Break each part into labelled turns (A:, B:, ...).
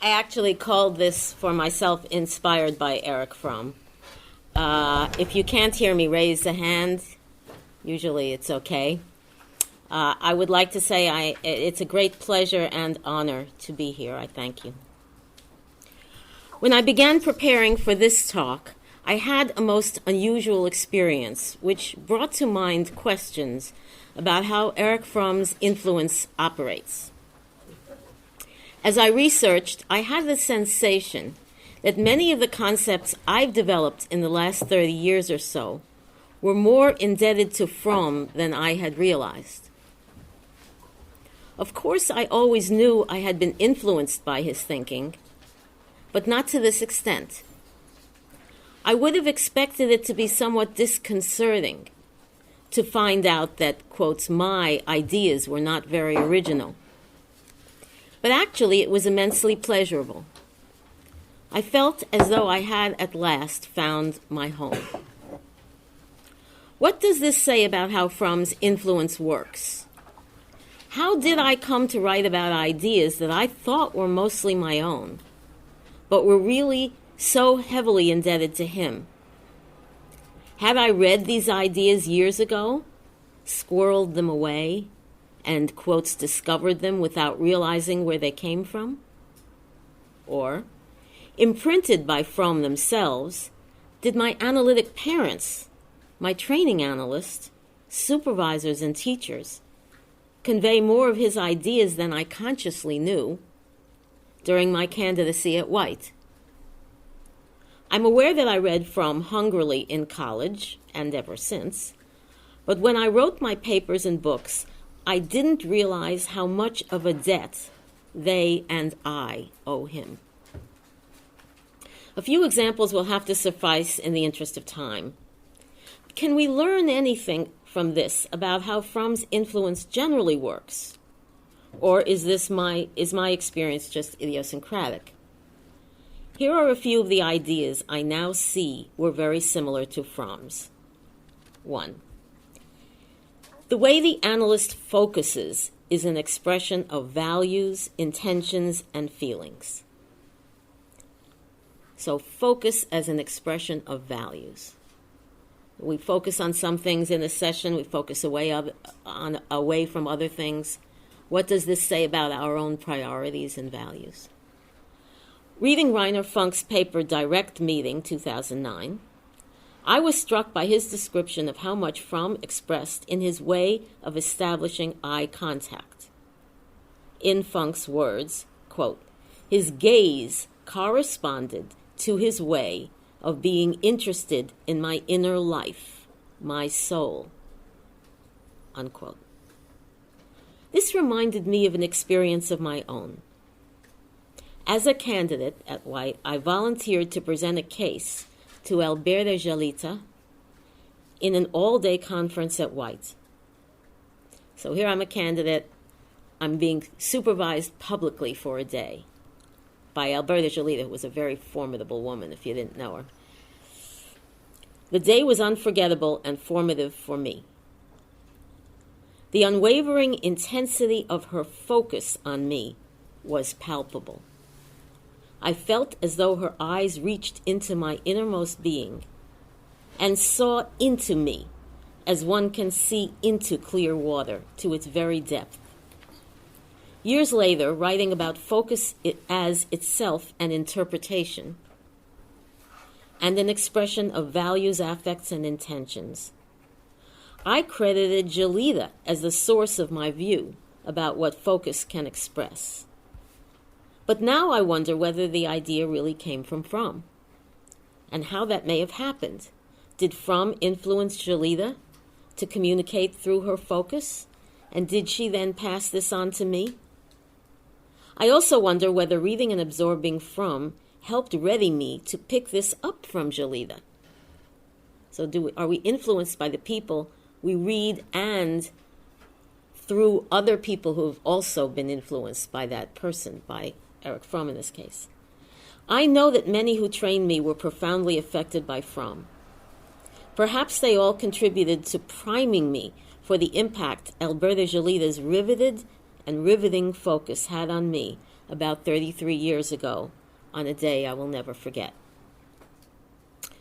A: I actually called this for myself inspired by Erich Fromm. If you can't hear me, raise a hand. Usually it's okay. I would like to say it's a great pleasure and honor to be here. I thank you. When I began preparing for this talk, I had a most unusual experience, which brought to mind questions about how Erich Fromm's influence operates. As I researched, I had the sensation that many of the concepts I've developed in the last 30 years or so were more indebted to Fromm than I had realized. Of course, I always knew I had been influenced by his thinking, but not to this extent. I would have expected it to be somewhat disconcerting to find out that, quotes, my ideas were not very original. But actually, it was immensely pleasurable. I felt as though I had at last found my home. What does this say about how Fromm's influence works? How did I come to write about ideas that I thought were mostly my own, but were really so heavily indebted to him? Had I read these ideas years ago, squirreled them away, and, quotes, discovered them without realizing where they came from? Or, imprinted by Fromm themselves, did my analytic parents, my training analysts, supervisors, and teachers convey more of his ideas than I consciously knew during my candidacy at White? I'm aware that I read Fromm hungrily in college and ever since, but when I wrote my papers and books, I didn't realize how much of a debt they and I owe him. A few examples will have to suffice in the interest of time. Can we learn anything from this about how Fromm's influence generally works? Or is my experience just idiosyncratic? Here are a few of the ideas I now see were very similar to Fromm's. 1. The way the analyst focuses is an expression of values, intentions, and feelings. So focus as an expression of values. We focus on some things in a session, we focus away from other things. What does this say about our own priorities and values? Reading Reiner Funk's paper Direct Meeting, 2009, I was struck by his description of how much Fromm expressed in his way of establishing eye contact. In Funk's words, quote, his gaze corresponded to his way of being interested in my inner life, my soul, unquote. This reminded me of an experience of my own. As a candidate at White, I volunteered to present a case to Alberta Jalita in an all-day conference at White. So here I'm a candidate. I'm being supervised publicly for a day by Alberta Jalita, who was a very formidable woman, if you didn't know her. The day was unforgettable and formative for me. The unwavering intensity of her focus on me was palpable. I felt as though her eyes reached into my innermost being and saw into me as one can see into clear water to its very depth. Years later, writing about focus as itself an interpretation and an expression of values, affects, and intentions, I credited Jalita as the source of my view about what focus can express. But now I wonder whether the idea really came from Fromm, and how that may have happened. Did Fromm influence Jalita to communicate through her focus, and did she then pass this on to me? I also wonder whether reading and absorbing Fromm helped ready me to pick this up from Jalita. So are we influenced by the people we read and through other people who have also been influenced by that person, by Erich Fromm in this case? I know that many who trained me were profoundly affected by Fromm. Perhaps they all contributed to priming me for the impact Alberto Gelita's riveted and riveting focus had on me about 33 years ago on a day I will never forget.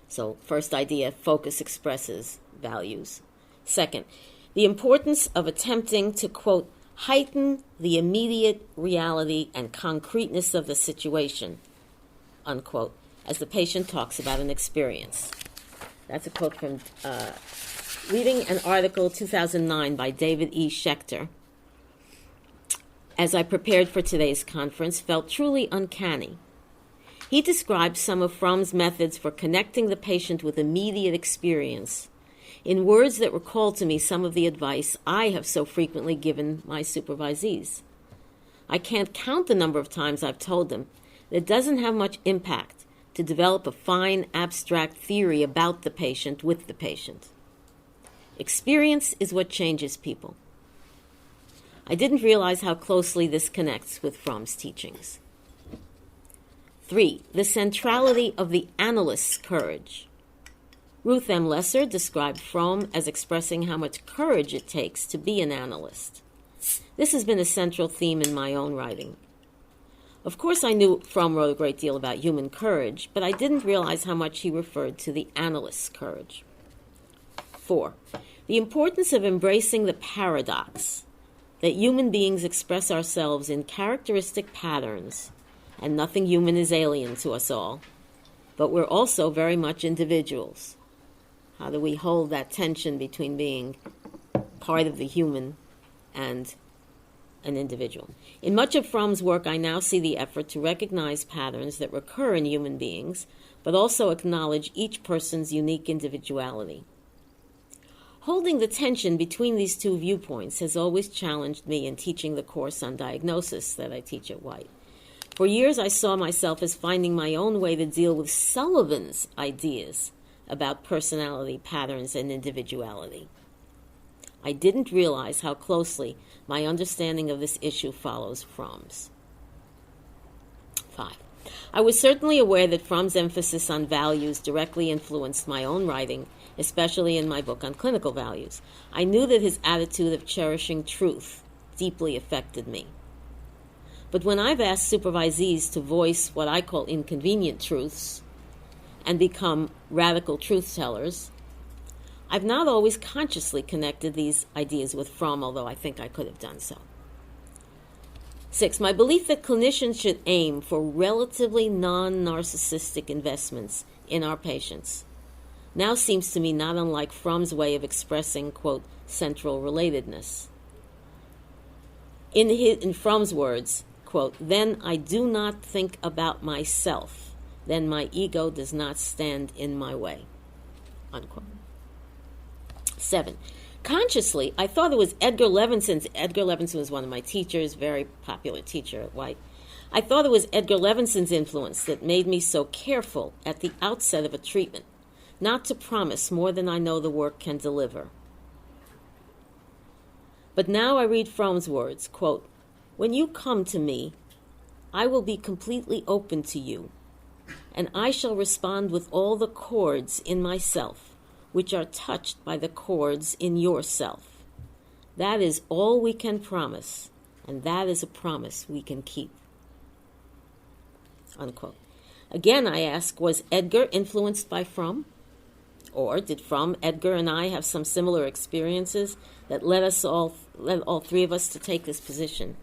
A: So, first idea, focus expresses values. Second, the importance of attempting to, quote, heighten the immediate reality and concreteness of the situation, unquote, as the patient talks about an experience. That's a quote from reading an article 2009 by David E. Schechter. As I prepared for today's conference, felt truly uncanny. He described some of Fromm's methods for connecting the patient with immediate experience in words that recalled to me some of the advice I have so frequently given my supervisees. I can't count the number of times I've told them that it doesn't have much impact to develop a fine, abstract theory about the patient with the patient. Experience is what changes people. I didn't realize how closely this connects with Fromm's teachings. 3. The centrality of the analyst's courage. Ruth M. Lesser described Fromm as expressing how much courage it takes to be an analyst. This has been a central theme in my own writing. Of course, I knew Fromm wrote a great deal about human courage, but I didn't realize how much he referred to the analyst's courage. 4. The importance of embracing the paradox that human beings express ourselves in characteristic patterns, and nothing human is alien to us all, but we're also very much individuals. How do we hold that tension between being part of the human and an individual? In much of Fromm's work, I now see the effort to recognize patterns that recur in human beings, but also acknowledge each person's unique individuality. Holding the tension between these two viewpoints has always challenged me in teaching the course on diagnosis that I teach at White. For years, I saw myself as finding my own way to deal with Sullivan's ideas about personality patterns and individuality. I didn't realize how closely my understanding of this issue follows Fromm's. 5. I was certainly aware that Fromm's emphasis on values directly influenced my own writing, especially in my book on clinical values. I knew that his attitude of cherishing truth deeply affected me. But when I've asked supervisees to voice what I call inconvenient truths and become radical truth tellers, I've not always consciously connected these ideas with Fromm, although I think I could have done so. 6. My belief that clinicians should aim for relatively non-narcissistic investments in our patients now seems to me not unlike Fromm's way of expressing, quote, central relatedness. In Fromm's words, quote, then I do not think about myself, then my ego does not stand in my way, unquote. 7. Consciously, I thought it was Edgar Levinson was one of my teachers, very popular teacher at White. I thought it was Edgar Levinson's influence that made me so careful at the outset of a treatment, not to promise more than I know the work can deliver. But now I read Fromm's words, quote, when you come to me, I will be completely open to you, and I shall respond with all the chords in myself, which are touched by the chords in yourself. That is all we can promise, and that is a promise we can keep. Unquote. Again, I ask, was Edgar influenced by Fromm? Or did Fromm, Edgar, and I have some similar experiences that led all three of us to take this position?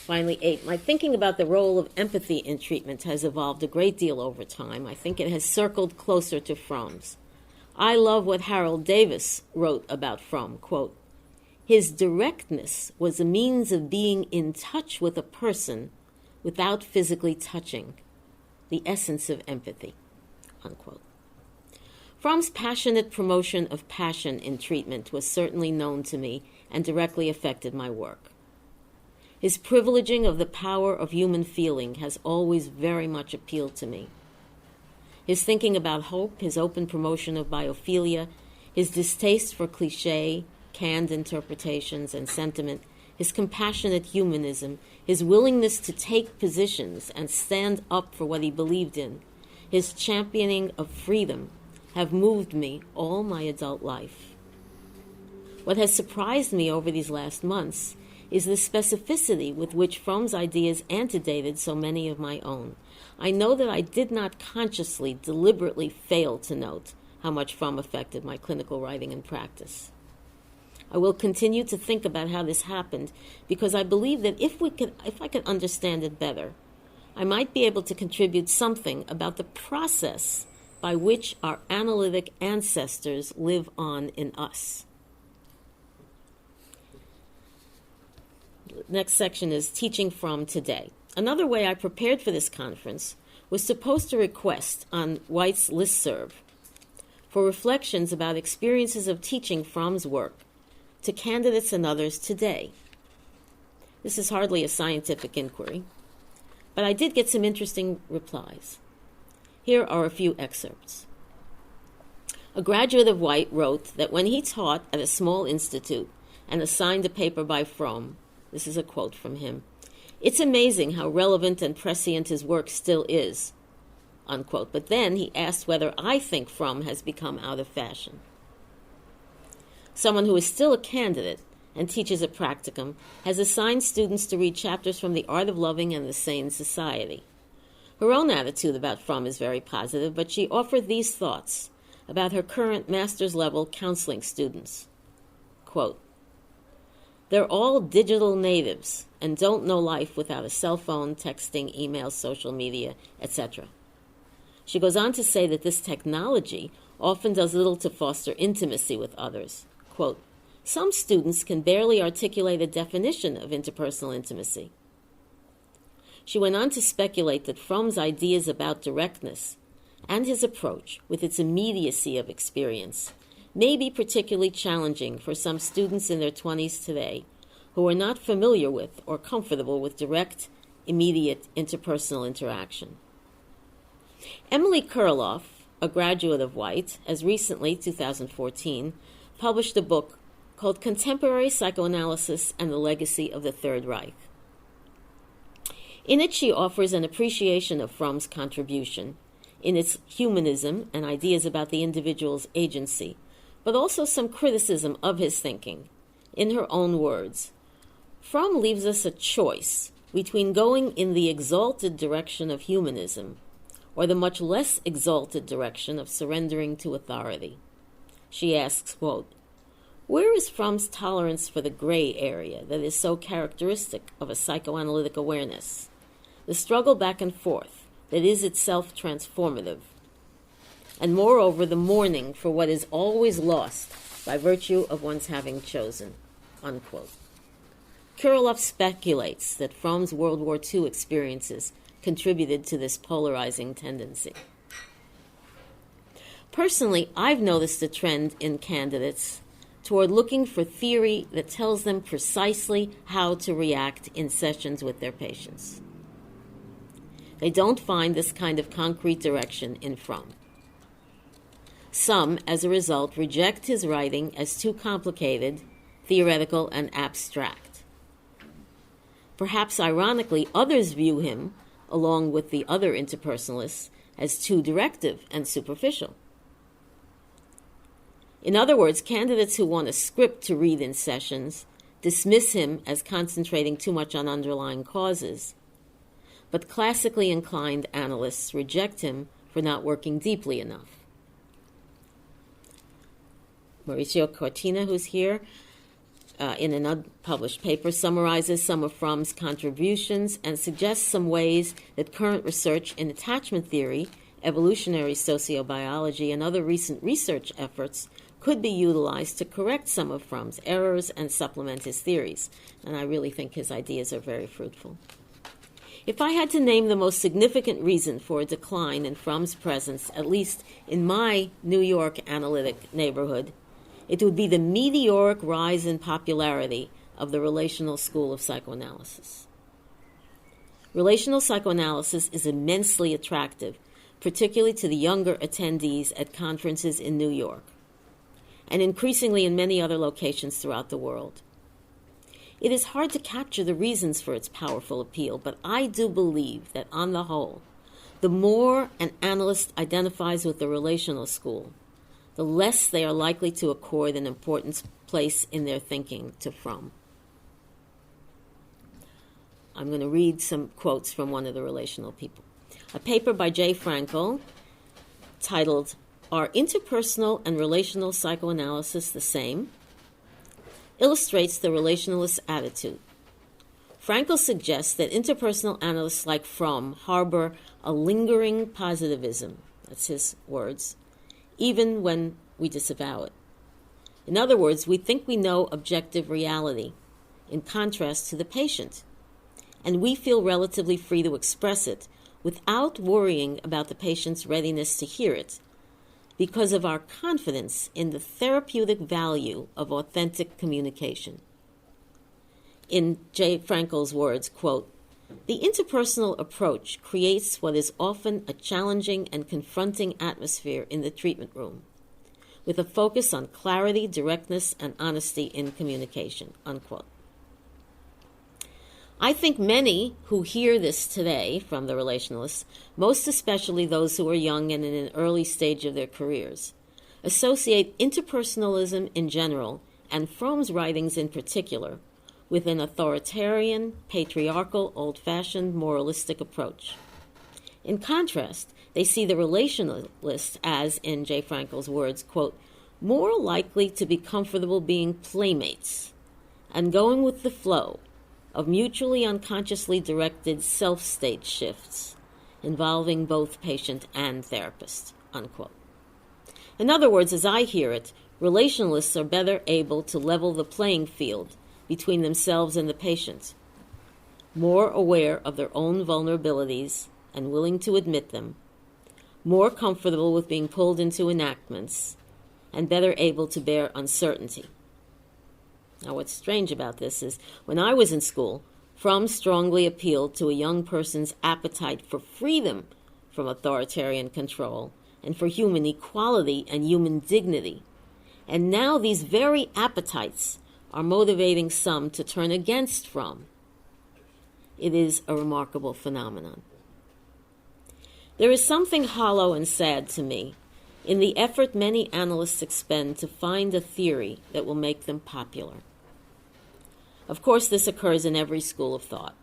A: Finally, 8. My thinking about the role of empathy in treatment has evolved a great deal over time. I think it has circled closer to Fromm's. I love what Harold Davis wrote about Fromm, quote, his directness was a means of being in touch with a person without physically touching, the essence of empathy, unquote. Fromm's passionate promotion of passion in treatment was certainly known to me and directly affected my work. His privileging of the power of human feeling has always very much appealed to me. His thinking about hope, his open promotion of biophilia, his distaste for cliché, canned interpretations, and sentiment his compassionate humanism, his willingness to take positions and stand up for what he believed in, his championing of freedom, have moved me all my adult life. What has surprised me over these last months is the specificity with which Fromm's ideas antedated so many of my own. I know that I did not consciously, deliberately fail to note how much Fromm affected my clinical writing and practice. I will continue to think about how this happened because I believe that if I could understand it better, I might be able to contribute something about the process by which our analytic ancestors live on in us. Next section is Teaching Fromm Today. Another way I prepared for this conference was to post a request on White's listserv for reflections about experiences of teaching Fromm's work to candidates and others today. This is hardly a scientific inquiry, but I did get some interesting replies. Here are a few excerpts. A graduate of White wrote that when he taught at a small institute and assigned a paper by Fromm, this is a quote from him, "It's amazing how relevant and prescient his work still is," unquote. But then he asked whether I think Fromm has become out of fashion. Someone who is still a candidate and teaches a practicum has assigned students to read chapters from The Art of Loving and The Sane Society. Her own attitude about Fromm is very positive, but she offered these thoughts about her current master's level counseling students. Quote, "They're all digital natives and don't know life without a cell phone, texting, email, social media, etc." She goes on to say that this technology often does little to foster intimacy with others. Quote, "Some students can barely articulate a definition of interpersonal intimacy." She went on to speculate that Fromm's ideas about directness and his approach, with its immediacy of experience, may be particularly challenging for some students in their 20s today who are not familiar with or comfortable with direct, immediate interpersonal interaction. Emily Kurloff, a graduate of White, as recently, 2014, published a book called Contemporary Psychoanalysis and the Legacy of the Third Reich. In it, she offers an appreciation of Fromm's contribution in its humanism and ideas about the individual's agency, but also some criticism of his thinking. In her own words, Fromm leaves us a choice between going in the exalted direction of humanism or the much less exalted direction of surrendering to authority. She asks, quote, "Where is Fromm's tolerance for the gray area that is so characteristic of a psychoanalytic awareness? The struggle back and forth that is itself transformative, and moreover the mourning for what is always lost by virtue of one's having chosen," unquote. Kurloff speculates that Fromm's World War II experiences contributed to this polarizing tendency. Personally, I've noticed a trend in candidates toward looking for theory that tells them precisely how to react in sessions with their patients. They don't find this kind of concrete direction in Fromm. Some, as a result, reject his writing as too complicated, theoretical, and abstract. Perhaps ironically, others view him, along with the other interpersonalists, as too directive and superficial. In other words, candidates who want a script to read in sessions dismiss him as concentrating too much on underlying causes, but classically inclined analysts reject him for not working deeply enough. Mauricio Cortina, who's here, in an unpublished paper, summarizes some of Fromm's contributions and suggests some ways that current research in attachment theory, evolutionary sociobiology, and other recent research efforts could be utilized to correct some of Fromm's errors and supplement his theories. And I really think his ideas are very fruitful. If I had to name the most significant reason for a decline in Fromm's presence, at least in my New York analytic neighborhood, it would be the meteoric rise in popularity of the relational school of psychoanalysis. Relational psychoanalysis is immensely attractive, particularly to the younger attendees at conferences in New York, and increasingly in many other locations throughout the world. It is hard to capture the reasons for its powerful appeal, but I do believe that on the whole, the more an analyst identifies with the relational school, the less they are likely to accord an important place in their thinking to Fromm. I'm going to read some quotes from one of the relational people. A paper by J. Frankl titled, "Are Interpersonal and Relational Psychoanalysis the Same?" illustrates the relationalist attitude. Frankl suggests that interpersonal analysts like Fromm harbor a lingering positivism, that's his words, even when we disavow it. In other words, we think we know objective reality, in contrast to the patient, and we feel relatively free to express it without worrying about the patient's readiness to hear it, because of our confidence in the therapeutic value of authentic communication. In J. Frankl's words, quote, "The interpersonal approach creates what is often a challenging and confronting atmosphere in the treatment room, with a focus on clarity, directness, and honesty in communication," unquote. I think many who hear this today from the relationalists, most especially those who are young and in an early stage of their careers, associate interpersonalism in general, and Fromm's writings in particular, with an authoritarian, patriarchal, old-fashioned, moralistic approach. In contrast, they see the relationalist as, in J. Frankl's words, quote, "more likely to be comfortable being playmates and going with the flow of mutually unconsciously directed self-state shifts involving both patient and therapist," unquote. In other words, as I hear it, relationalists are better able to level the playing field between themselves and the patient, more aware of their own vulnerabilities and willing to admit them, more comfortable with being pulled into enactments, and better able to bear uncertainty. Now, what's strange about this is, when I was in school, Fromm strongly appealed to a young person's appetite for freedom from authoritarian control and for human equality and human dignity. And now these very appetites are motivating some to turn against Fromm. It is a remarkable phenomenon. There is something hollow and sad to me in the effort many analysts expend to find a theory that will make them popular. Of course, this occurs in every school of thought.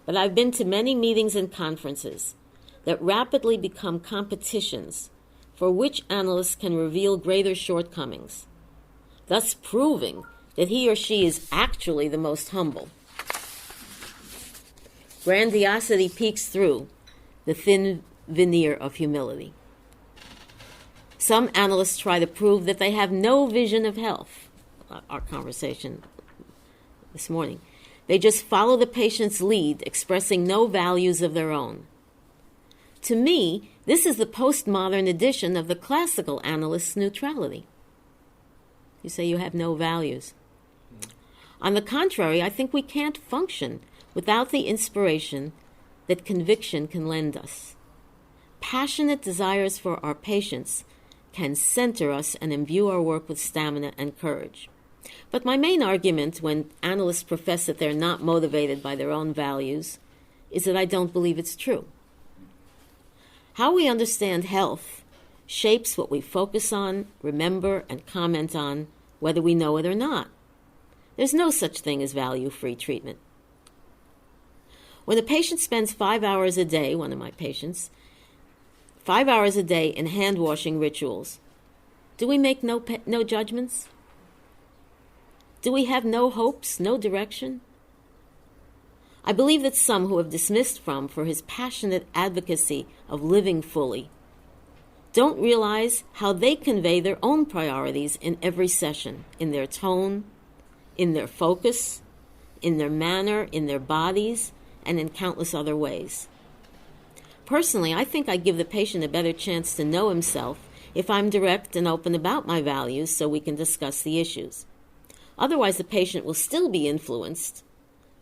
A: But I've been to many meetings and conferences that rapidly become competitions for which analyst can reveal greater shortcomings, thus proving that he or she is actually the most humble. Grandiosity peeks through the thin veneer of humility. Some analysts try to prove that they have no vision of health. Our conversation this morning. They just follow the patient's lead, expressing no values of their own. To me, this is the postmodern edition of the classical analyst's neutrality. You say you have no values. On the contrary, I think we can't function without the inspiration that conviction can lend us. Passionate desires for our patients can center us and imbue our work with stamina and courage. But my main argument when analysts profess that they're not motivated by their own values is that I don't believe it's true. How we understand health shapes what we focus on, remember, and comment on, whether we know it or not. There's no such thing as value-free treatment. When a patient spends 5 hours a day, one of my patients, 5 hours a day in hand-washing rituals, do we make no judgments? Do we have no hopes, no direction? I believe that some who have dismissed Fromm for his passionate advocacy of living fully don't realize how they convey their own priorities in every session, in their tone, in their focus, in their manner, in their bodies, and in countless other ways. Personally, I think I give the patient a better chance to know himself if I'm direct and open about my values so we can discuss the issues. Otherwise, the patient will still be influenced,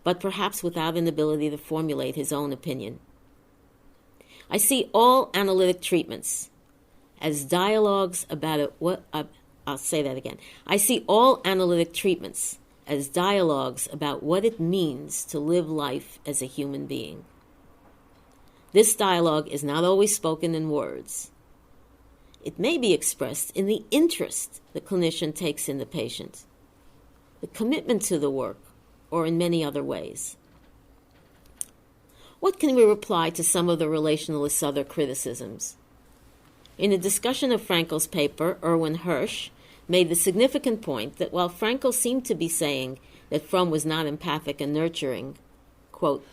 A: but perhaps without an ability to formulate his own opinion. I see all analytic treatments as dialogues about I'll say that again. I see all analytic treatments as dialogues about what it means to live life as a human being. This dialogue is not always spoken in words. It may be expressed in the interest the clinician takes in the patient, the commitment to the work, or in many other ways. What can we reply to some of the relationalists' other criticisms? In a discussion of Frankl's paper, Erwin Hirsch made the significant point that while Frankl seemed to be saying that Fromm was not empathic and nurturing, quote,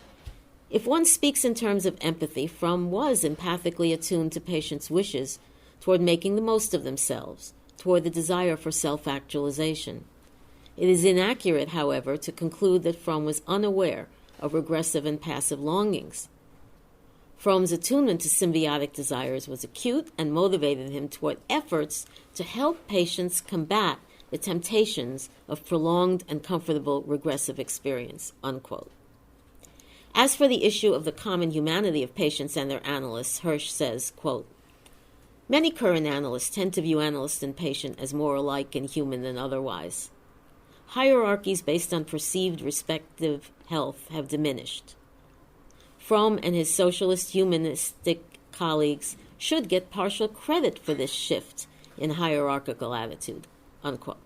A: if one speaks in terms of empathy, Fromm was empathically attuned to patients' wishes toward making the most of themselves, toward the desire for self-actualization. It is inaccurate, however, to conclude that Fromm was unaware of regressive and passive longings. Fromm's attunement to symbiotic desires was acute and motivated him toward efforts to help patients combat the temptations of prolonged and comfortable regressive experience, unquote. As for the issue of the common humanity of patients and their analysts, Hirsch says, quote, many current analysts tend to view analyst and patient as more alike and human than otherwise. Hierarchies based on perceived respective health have diminished. Fromm and his socialist humanistic colleagues should get partial credit for this shift in hierarchical attitude, unquote.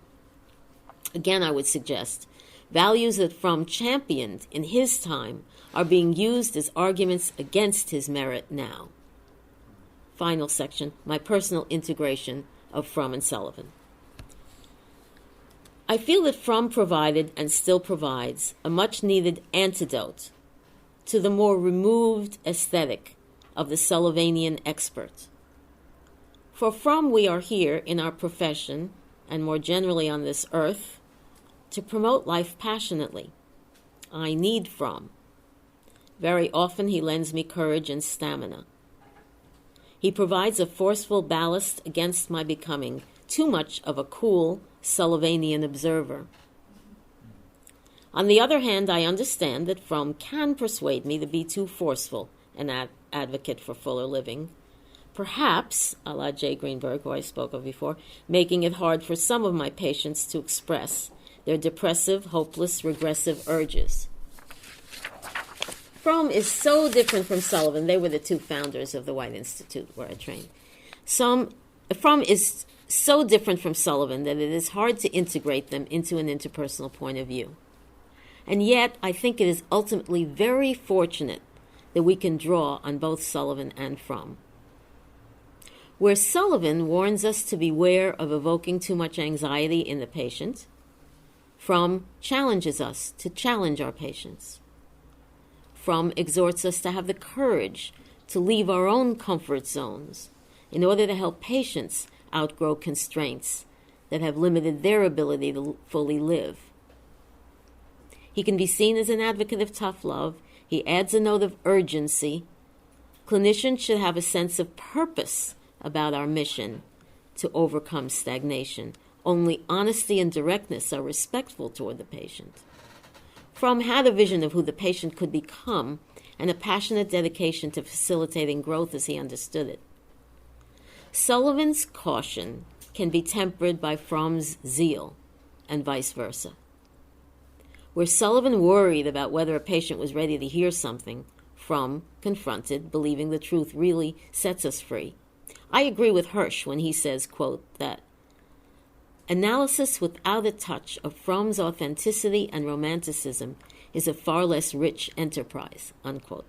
A: Again, I would suggest values that Fromm championed in his time are being used as arguments against his merit now. Final section, my personal integration of Fromm and Sullivan. I feel that Fromm provided and still provides a much-needed antidote to the more removed aesthetic of the Sullivanian expert. For Fromm, we are here in our profession, and more generally on this earth, to promote life passionately. I need Fromm. Very often he lends me courage and stamina. He provides a forceful ballast against my becoming too much of a cool Sullivanian observer. On the other hand, I understand that Fromm can persuade me to be too forceful an advocate for fuller living, perhaps, a la J. Greenberg, who I spoke of before, making it hard for some of my patients to express their depressive, hopeless, regressive urges. Fromm is so different from Sullivan. They were the two founders of the White Institute where I trained. Fromm is so different from Sullivan that it is hard to integrate them into an interpersonal point of view. And yet, I think it is ultimately very fortunate that we can draw on both Sullivan and Fromm. Where Sullivan warns us to beware of evoking too much anxiety in the patient, Fromm challenges us to challenge our patients. Fromm exhorts us to have the courage to leave our own comfort zones in order to help patients outgrow constraints that have limited their ability to fully live. He can be seen as an advocate of tough love. He adds a note of urgency. Clinicians should have a sense of purpose about our mission to overcome stagnation. Only honesty and directness are respectful toward the patient. Fromm had a vision of who the patient could become and a passionate dedication to facilitating growth as he understood it. Sullivan's caution can be tempered by Fromm's zeal, and vice versa. Where Sullivan worried about whether a patient was ready to hear something, Fromm confronted, believing the truth really sets us free. I agree with Hirsch when he says, quote, that analysis without a touch of Fromm's authenticity and romanticism is a far less rich enterprise, unquote.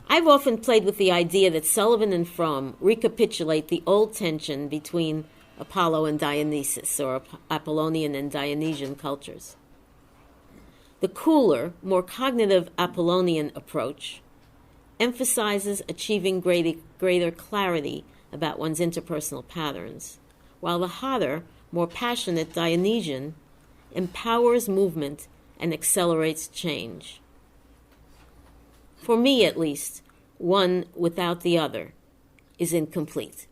A: I've often played with the idea that Sullivan and Fromm recapitulate the old tension between Apollo and Dionysus, or Apollonian and Dionysian cultures. The cooler, more cognitive Apollonian approach emphasizes achieving greater clarity about one's interpersonal patterns, while the hotter, more passionate Dionysian empowers movement and accelerates change. For me, at least, one without the other is incomplete.